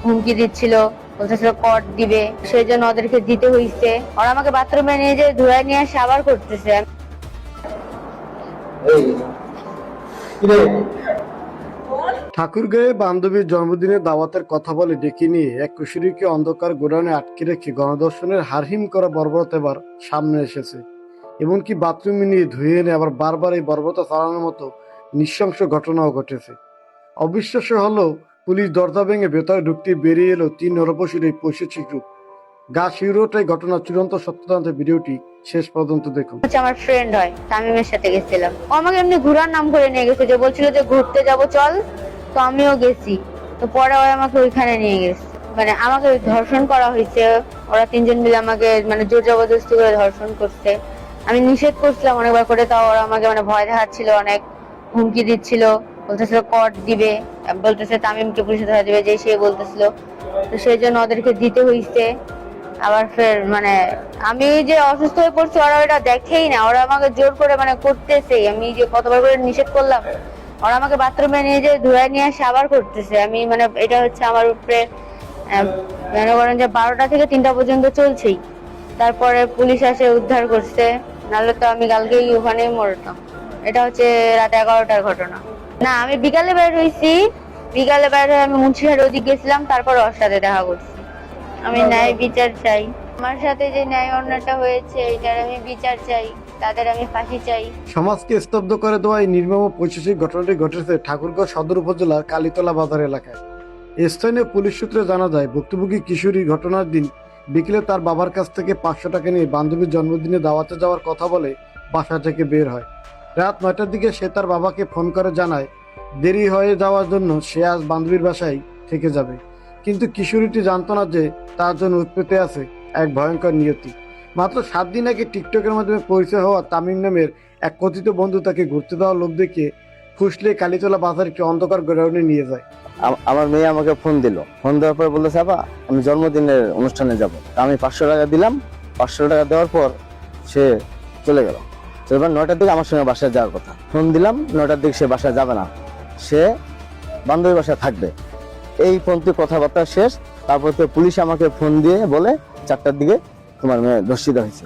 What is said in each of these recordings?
হুমকি দিচ্ছিল, বলতেছিল কট দিবে, সেই জন্য ওদেরকে দিতে হইছে। ওরা আমাকে বাথরুমে নিয়ে যে ধুয়ে নিয়ে আসে আবার করতেছে। ঠাকুরগাঁয়ে বান্ধবীর জন্মদিনে দাওয়াতের কথা বলে ডেকে নিয়ে এক কিশোরীকে অন্ধকার গোডাউনে আটকে রেখে গণধর্ষণের হারহিম করা বর্বরতা এবার সামনে এসেছে। এমনকি বাথরুমে নিয়ে ধুয়ে এনে আবার বারবার এই বর্বরতা চালানোর মতো নৃশংস ঘটনাও ঘটেছে। অবিশ্বাস্য হলেও পুলিশ দরজা ভেঙে ভেতরে ঢুকতে বেরিয়ে এলো তিন নরপশুর এই পৈশাচিক রূপ। গা শিউরে ঘটনার চূড়ান্ত সত্যতান্ত্রিক ভিডিওটি শেষ পর্যন্ত দেখুন। আমার ফ্রেন্ড হয়, তামিমের সাথে গেছিলাম। ও আমাকে এমনি ঘোরার নাম করে নিয়ে গেছে, যে বলছিল যে ঘুরতে যাব চল, তো আমিও গেছি। তো পরে ওরা আমাকে ওইখানে নিয়ে গেছে, মানে আমাকে ধর্ষণ করা হয়েছে। ওরা তিনজন মিলে আমাকে মানে জোর জবরদস্তি করে ধর্ষণ করছে। আমি নিষেধ করছিলাম অনেকবার করে, তাও ওরা আমাকে মানে ভয় দেখাচ্ছিল, অনেক হুমকি দিচ্ছিল, বলতেছিল কট দিবে, বলতেছে তামিমকে পুলিশে ধরা দিবে, যে সে বলতেছিল। তো সেই জন্য ওদেরকে দিতে হইছে। আবার ফের মানে আমি যে অসুস্থ হয়ে পড়ছি ওরা ওটা দেখেই না, ওরা আমাকে জোর করে মানে করতেছে। আমি যে কতবার করে নিষেধ করলাম, ওরা আমাকে বাথরুমে নিয়ে যে ধুয়ে নিয়ে আসে আবার করতেছে। আমি মানে এটা হচ্ছে আমার উপরে মনে করেন যে 12টা থেকে 3টা পর্যন্ত চলছেই। তারপরে পুলিশ আসে উদ্ধার করছে, নাহলে তো আমি কালকেই ওখানেই মরতাম। এটা হচ্ছে রাত 11টার ঘটনা। না, আমি বিকালে বের হয়েছি, বিকালে বের হয়ে আমি মুন্সিহাট ওদিক গেছিলাম, তারপর ওর সাথে দেখা করছি। আমি ন্যায় বিচার চাই। আমার সাথে যে ন্যায় অন্যায়টা হয়েছে এটার আমি বিচার চাই, তাদের আমি ফাঁসি চাই। সমাজকে স্তব্ধ করে দেওয়া এই নির্মম পৈশাচিক ঘটনাটি ঘটেছে ঠাকুরগাঁও সদর উপজেলার কালীতলা বাজার এলাকায়। স্থানীয় পুলিশ সূত্রে জানা যায়, ভুক্তভোগী কিশোরী ঘটনার দিন বিকেলে তার বাবার কাছ থেকে 500 টাকা নিয়ে বান্ধবীর জন্মদিনে দাওয়াতে যাওয়ার কথা বলে বাসা থেকে বের হয়। রাত 9টার দিকে সে তার বাবাকে ফোন করে জানায় দেরি হয়ে যাওয়ার জন্য সে আজ বান্ধবীর বাসায় থেকে যাবে। কিন্তু কিশোরীটি জানতো না যে তার জন্য উৎপেতে আছে এক ভয়ঙ্কর নিয়তি। মাত্র 7 দিন আগে টিকটকের মাধ্যমে পরিচয় হওয়া তামিম নামের এক কথিত বন্ধু তাকে ঘুরতে দেওয়ার লোভ দেখিয়ে ফুসলে কালীতলা বাজার একটি অন্ধকার গোডাউনে নিয়ে যায়। আমার মেয়ে আমাকে ফোন দিল, ফোন দেওয়ার পর বললো আপা আমি জন্মদিনের অনুষ্ঠানে যাব। আমি 500 টাকা দিলাম। 500 টাকা দেওয়ার পর সে চলে গেল। এবার 9টার দিকে আমার সঙ্গে বাসায় যাওয়ার কথা, ফোন দিলাম 9টার দিকে সে বাসায় যাবে না, সে বান্ধবীর বাসায় থাকবে। এই পর্যন্ত কথাবার্তা শেষ। তারপর তো পুলিশ আমাকে ফোন দিয়ে বলে 4টার দিকে তোমার মেয়ে ধর্ষিত হয়েছে,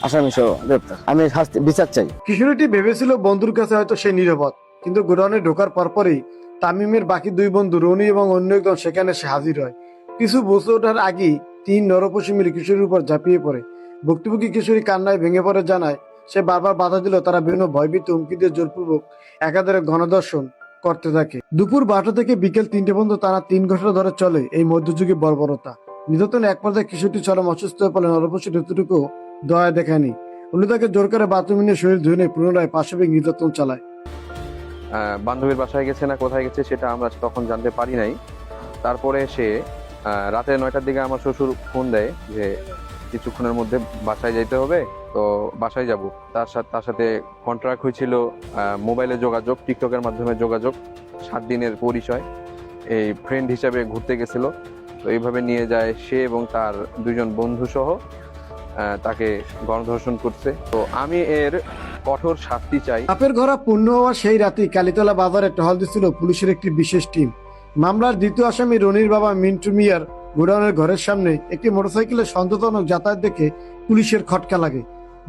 আসামি সহ গ্রেপ্তার। আমি শাস্তি বিচার চাই। কিশোরীটি ভেবেছিল বন্ধুর কাছে হয়তো সে নিরাপদ, কিন্তু গোডাউনে ঢোকার পরপরই তামিমের বাকি 2 বন্ধু রনি এবং অন্য একজন সেখানে সে হাজির হয়। কিছু বুঝে ওঠার আগেই 3 নরপশু মিলে কিশোরীর উপর ঝাঁপিয়ে পড়ে। ভুক্তভোগী কিশোরী কান্নায় ভেঙে পড়ে, জানায় সে বারবার বাধা দিল, তারা বিভিন্ন ভয়ভীত হুমকি দিয়ে জোরপূর্বক একাধারে গণধর্ষণ করতে থাকে। দুপুর 12টা থেকে বিকেল 3টে পর্যন্ত তারা 3 ঘন্টা ধরে চলে এই মধ্যযুগী বর্বরতা। নির্যাতনে এক পর্যায়ে কিশোরটি চরম অসুস্থ হয়ে পড়লে নরপশু এতটুকু দয়া দেখায়নি। উনি তাকে জোর করে বাথরুমে নিয়ে শরীর ধুয়ে নিয়ে পুনরায় পাশবিক নির্যাতন চালায়। বান্ধবীর বাসায় গেছে না কোথায় গেছে সেটা আমরা তখন জানতে পারি নাই। তারপরে সে রাতে 9টার দিকে আমার শ্বশুর ফোন দেয় যে কিছুক্ষণের মধ্যে বাসায় যাইতে হবে, তো বাসায় যাব। তার সাথে কন্ট্রাক্ট হয়েছিল মোবাইলে যোগাযোগ, টিকটকের মাধ্যমে যোগাযোগ, 7 দিনের পরিচয়, এই ফ্রেন্ড হিসাবে ঘুরতে গেছিল। তো এইভাবে নিয়ে যায় সে এবং তার 2 জন বন্ধু সহ তাকে গণধর্ষণ করছে। তো আমি এর কঠোর শাস্তি চাই। সাপের ঘোড়া পূর্ণ হওয়া সেই রাতেই কালীতলা বাজারে টহল দিচ্ছিল পুলিশের একটি বিশেষ টিম। মামলার দ্বিতীয় আসামি রনির বাবা মিন্টু মিয়ার গোডাউনের ঘরের সামনে একটি মোটরসাইকেলের সন্দেহজনক যাতায়াত দেখে পুলিশের খটকা লাগে।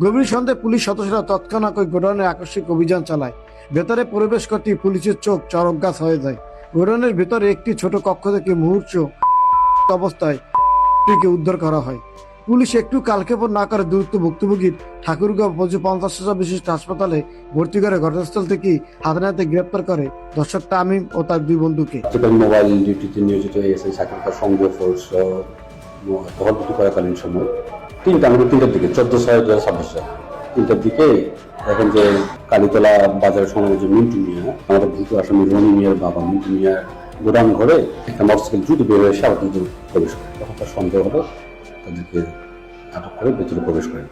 গভীর সন্ধ্যায় পুলিশ সদস্যরা তৎক্ষণাৎ ওই গোডাউনের আকস্মিক অভিযান চালায়। ভেতরে প্রবেশ করতেই পুলিশের চোখ চরকগাছ হয়ে যায়। গোডাউনের ভেতরে একটি ছোট কক্ষ থেকে মুহূর্ত অবস্থায় উদ্ধার করা হয়। পুলিশ একটু কালক্ষেপণ না করে দ্রুত ভুক্তভোগীর ঠাকুরগাঁও 50 বিশিষ্ট হাসপাতালে ভর্তি করে ঘটনাস্থল থেকে হাতে নাতে গ্রেপ্তার করে দর্শক তামিম ও তার 2 বন্ধুকে। মোবাইল ডিউটিতে নিয়োজিত হয়ে গেছে সাকিরকার সংগ্রহ ফোর্স টহল ডিউটি করাকালীন সময় 3টার দিকে 14/6/2026 3টার দিকে দেখেন যে কালীতলা বাজারের সঙ্গে যে মিন্টু মিয়া, আমাদের দ্রুত আসামি রনি মিয়ার বাবা মিন্টু মিয়ার গোডাউন ঘরে একটা মোটরসাইকেল দ্রুত বের হয়ে আবার দ্রুত প্রবেশ করে। তখন তার সন্দেহ হলো, তাদেরকে আটক করে ভেতরে প্রবেশ করে।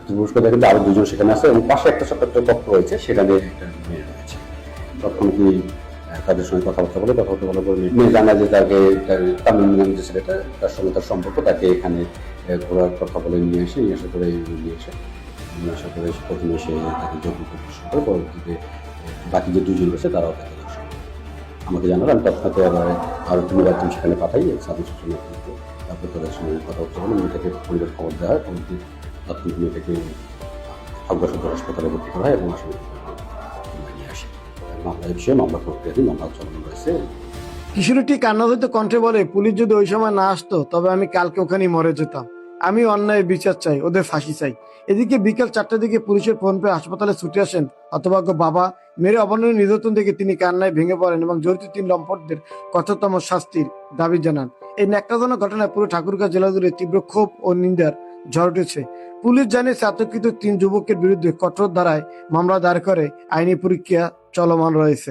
দেখেন যে আরো 2 জন সেখানে আছে এবং পাশে একটা ছোট্ট কক্ষ রয়েছে, সেখানে একটা মেয়ে রয়েছে। তখন কি তাদের সঙ্গে কথাবার্তা বলার পর মেয়ে জানা যে তাকে তামিম নাম যে ছেলেটা, তার সঙ্গে তার সম্পর্ক, তাকে এখানে ঘোরার কথা বলে নিয়ে আসা করে প্রথমে সে তাকে যৌতুক প্রদর্শন করে, পরবর্তীতে বাকি যে 2 জন রয়েছে তারাও তাকে দর্শন করে। আমাকে জানালো। আমি তৎক্ষণাৎ আরো তিনবার তুমি সেখানে পাঠাই সাব ইন্সপেক্টর নেতৃত্বে। তারপর তাদের সঙ্গে কথাবার্তা বলে মেয়েটাকে পরিবার খবর দেওয়া হয়, পরবর্তী তাৎক্ষণিক মেয়েটাকে ঠাকুরগাঁ সদর হাসপাতালে ভর্তি করা হয় এবং আসলে নিয়ে আসে। মামলা বিষয়ে মামলা প্রক্রিয়াধীন, মামলা চলমান রয়েছে। কিশোরীটি কান্নাজড়িত কণ্ঠে বলে, পুলিশ যদি ওই সময় না আসতো তবে আমি কালকে ওখানেই মরে যেতাম। আমি অন্যায় বিচার চাই, ওদের ফাঁসি চাই। এদিকে বিকেল 4টার দিকে পুলিশের ফোন পেয়ে হাসপাতালে ছুটে আসেন হতভাগ্য বাবা। মেরে অবর্ণনীয় নির্যাতন দেখে তিনি কান্নায় ভেঙে পড়েন এবং জড়িত 3 লম্পটদের কঠোরতম শাস্তির দাবি জানান। এই ন্যাক্কারজনক ঘটনায় পুরো ঠাকুরগাঁও জেলা জুড়ে তীব্র ক্ষোভ ও নিন্দার ঝড় উঠেছে। পুলিশ জানিয়েছে আতঙ্কিত 3 যুবকের বিরুদ্ধে কঠোর ধারায় মামলা দায়ের করে আইনি প্রক্রিয়া চলমান রয়েছে।